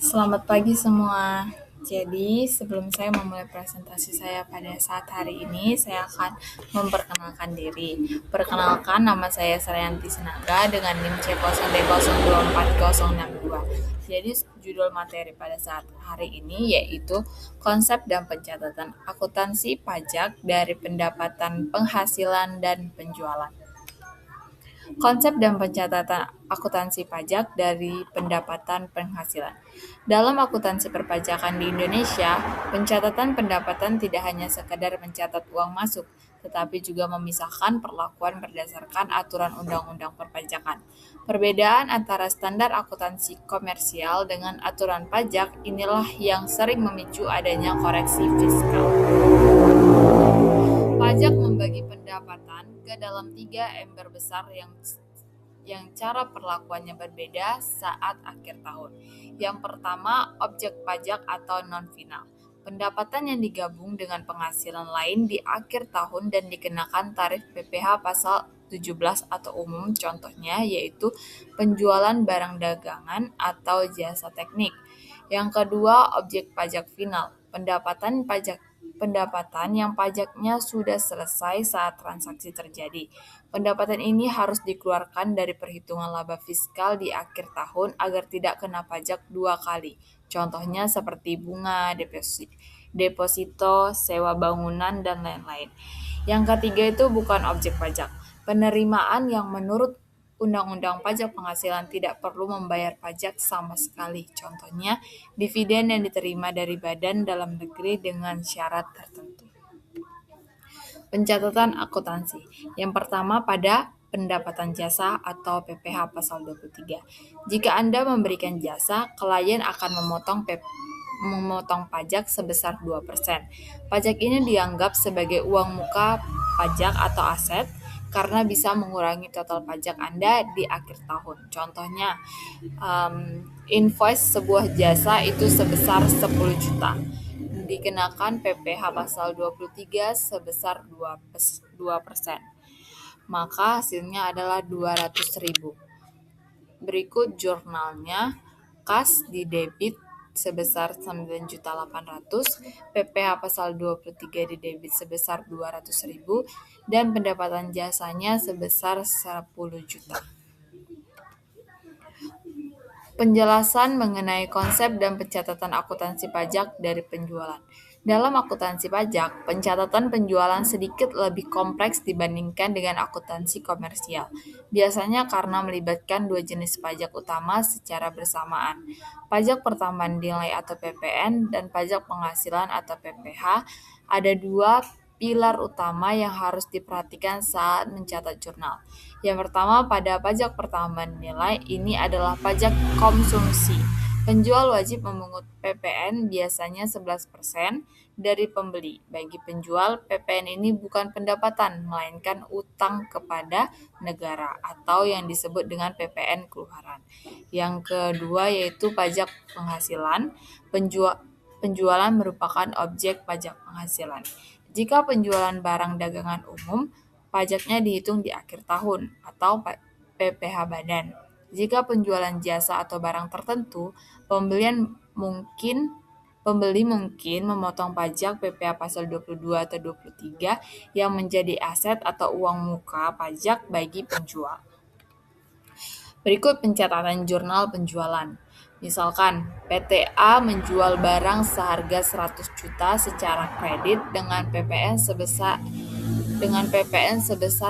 Selamat pagi semua. Jadi, sebelum saya memulai presentasi saya pada saat hari ini, saya akan memperkenalkan diri. Perkenalkan, nama saya Sarayanti Sinaga dengan NIM C0D024062. Jadi, judul materi pada saat hari ini yaitu konsep dan pencatatan akuntansi pajak dari pendapatan penghasilan dan penjualan. Konsep dan pencatatan akuntansi pajak dari pendapatan penghasilan. Dalam akuntansi perpajakan di Indonesia, pencatatan pendapatan tidak hanya sekadar mencatat uang masuk, tetapi juga memisahkan perlakuan berdasarkan aturan undang-undang perpajakan. Perbedaan antara standar akuntansi komersial dengan aturan pajak inilah yang sering memicu adanya koreksi fiskal. Pajak membagi pendapatan ke dalam 3 ember besar yang cara perlakuannya berbeda saat akhir tahun. Yang pertama, objek pajak atau non-final. Pendapatan yang digabung dengan penghasilan lain di akhir tahun dan dikenakan tarif PPh pasal 17 atau umum, contohnya yaitu penjualan barang dagangan atau jasa teknik. Yang kedua, objek pajak final. Pendapatan yang pajaknya sudah selesai saat transaksi terjadi. Pendapatan ini harus dikeluarkan dari perhitungan laba fiskal di akhir tahun agar tidak kena pajak 2 kali. Contohnya seperti bunga, deposito, sewa bangunan, dan lain-lain. Yang ketiga itu bukan objek pajak. Penerimaan yang menurut Undang-Undang Pajak Penghasilan tidak perlu membayar pajak sama sekali. Contohnya, dividen yang diterima dari badan dalam negeri dengan syarat tertentu. Pencatatan akuntansi. Yang pertama pada pendapatan jasa atau PPh pasal 23. Jika Anda memberikan jasa, klien akan memotong pajak sebesar 2%. Pajak ini dianggap sebagai uang muka pajak atau aset karena bisa mengurangi total pajak Anda di akhir tahun. Contohnya, invoice sebuah jasa itu sebesar 10 juta. Dikenakan PPh pasal 23 sebesar 2%. Maka hasilnya adalah 200.000. Berikut jurnalnya, kas di debit sebesar 9.800.000, PPh pasal 23 di debit sebesar 200.000, dan pendapatan jasanya sebesar 10 juta. Penjelasan mengenai konsep dan pencatatan akuntansi pajak dari penjualan. Dalam akuntansi pajak, pencatatan penjualan sedikit lebih kompleks dibandingkan dengan akuntansi komersial. Biasanya karena melibatkan 2 jenis pajak utama secara bersamaan. Pajak pertambahan nilai atau PPN dan pajak penghasilan atau PPh. Ada 2 pilar utama yang harus diperhatikan saat mencatat jurnal. Yang pertama, pada pajak pertambahan nilai, ini adalah pajak konsumsi. Penjual wajib memungut PPN biasanya 11% dari pembeli. Bagi penjual, PPN ini bukan pendapatan, melainkan utang kepada negara atau yang disebut dengan PPN keluaran. Yang kedua yaitu pajak penghasilan. Penjualan merupakan objek pajak penghasilan. Jika penjualan barang dagangan umum, pajaknya dihitung di akhir tahun atau PPh badan. Jika penjualan jasa atau barang tertentu, pembeli mungkin memotong pajak PPh pasal 22 atau 23 yang menjadi aset atau uang muka pajak bagi penjual. Berikut pencatatan jurnal penjualan. Misalkan, PT A menjual barang seharga 100 juta secara kredit dengan PPN sebesar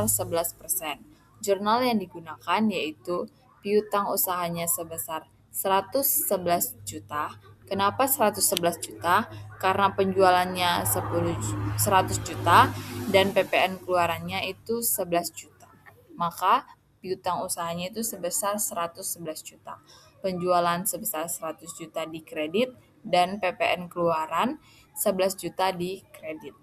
11%. Jurnal yang digunakan yaitu piutang usahanya sebesar 111 juta. Kenapa 111 juta? Karena penjualannya 100 juta dan PPN keluarannya itu 11 juta. Maka piutang usahanya itu sebesar 111 juta. Penjualan sebesar 100 juta di kredit dan PPN keluaran 11 juta di kredit.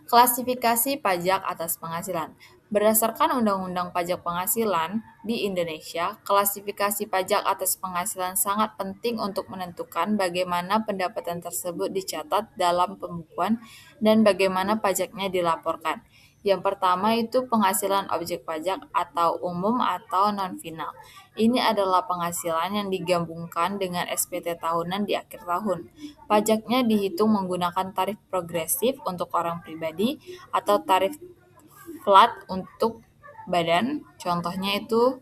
Klasifikasi pajak atas penghasilan. Berdasarkan Undang-Undang Pajak Penghasilan di Indonesia, klasifikasi pajak atas penghasilan sangat penting untuk menentukan bagaimana pendapatan tersebut dicatat dalam pembukuan dan bagaimana pajaknya dilaporkan. Yang pertama itu penghasilan objek pajak atau umum atau non-final. Ini adalah penghasilan yang digabungkan dengan SPT tahunan di akhir tahun. Pajaknya dihitung menggunakan tarif progresif untuk orang pribadi atau tarif flat untuk badan. Contohnya itu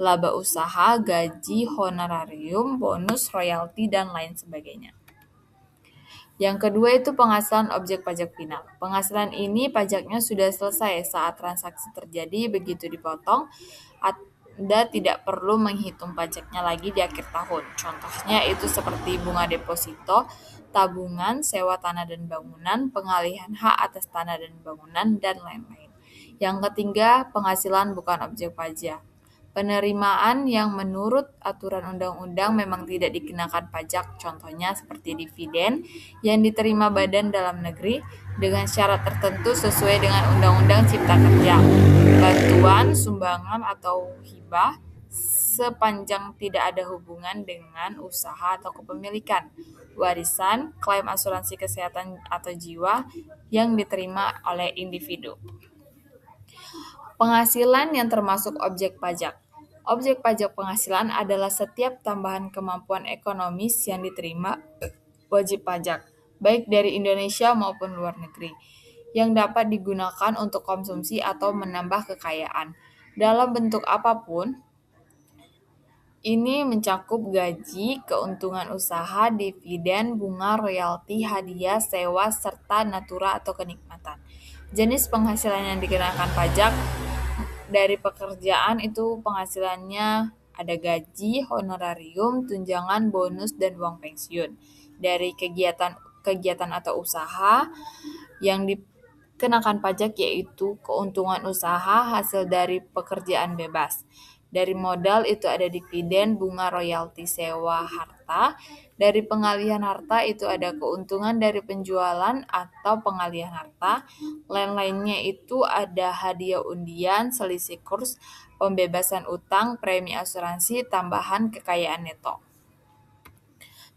laba usaha, gaji, honorarium, bonus, royalti, dan lain sebagainya. Yang kedua itu penghasilan objek pajak final. Penghasilan ini pajaknya sudah selesai saat transaksi terjadi, begitu dipotong, Anda tidak perlu menghitung pajaknya lagi di akhir tahun. Contohnya itu seperti bunga deposito, tabungan, sewa tanah dan bangunan, pengalihan hak atas tanah dan bangunan, dan lain-lain. Yang ketiga, penghasilan bukan objek pajak. Penerimaan yang menurut aturan undang-undang memang tidak dikenakan pajak, contohnya seperti dividen yang diterima badan dalam negeri dengan syarat tertentu sesuai dengan Undang-Undang Cipta Kerja, bantuan, sumbangan, atau hibah sepanjang tidak ada hubungan dengan usaha atau kepemilikan, warisan, klaim asuransi kesehatan atau jiwa yang diterima oleh individu. Penghasilan yang termasuk objek pajak. Objek pajak penghasilan adalah setiap tambahan kemampuan ekonomis yang diterima wajib pajak, baik dari Indonesia maupun luar negeri, yang dapat digunakan untuk konsumsi atau menambah kekayaan. Dalam bentuk apapun, ini mencakup gaji, keuntungan usaha, dividen, bunga, royalti, hadiah, sewa, serta natura atau kenikmatan. Jenis penghasilan yang dikenakan pajak dari pekerjaan itu penghasilannya ada gaji, honorarium, tunjangan, bonus, dan uang pensiun. Dari kegiatan atau usaha yang dikenakan pajak yaitu keuntungan usaha hasil dari pekerjaan bebas. Dari modal itu ada dividen, bunga, royalti, sewa, harta. Dari pengalihan harta itu ada keuntungan dari penjualan atau pengalihan harta. Lain-lainnya itu ada hadiah undian, selisih kurs, pembebasan utang, premi asuransi, tambahan kekayaan neto.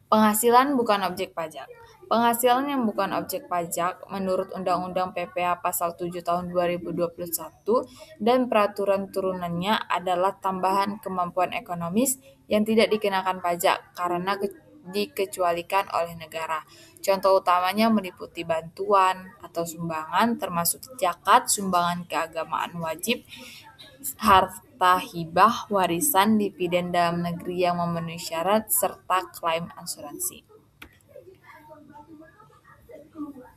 Penghasilan bukan objek pajak. Penghasilan yang bukan objek pajak menurut Undang-Undang PPh Pasal 7 Tahun 2021 dan peraturan turunannya adalah tambahan kemampuan ekonomis yang tidak dikenakan pajak karena dikecualikan oleh negara. Contoh utamanya meliputi bantuan atau sumbangan termasuk zakat, sumbangan keagamaan wajib, harta hibah, warisan, dividen dalam negeri yang memenuhi syarat, serta klaim asuransi.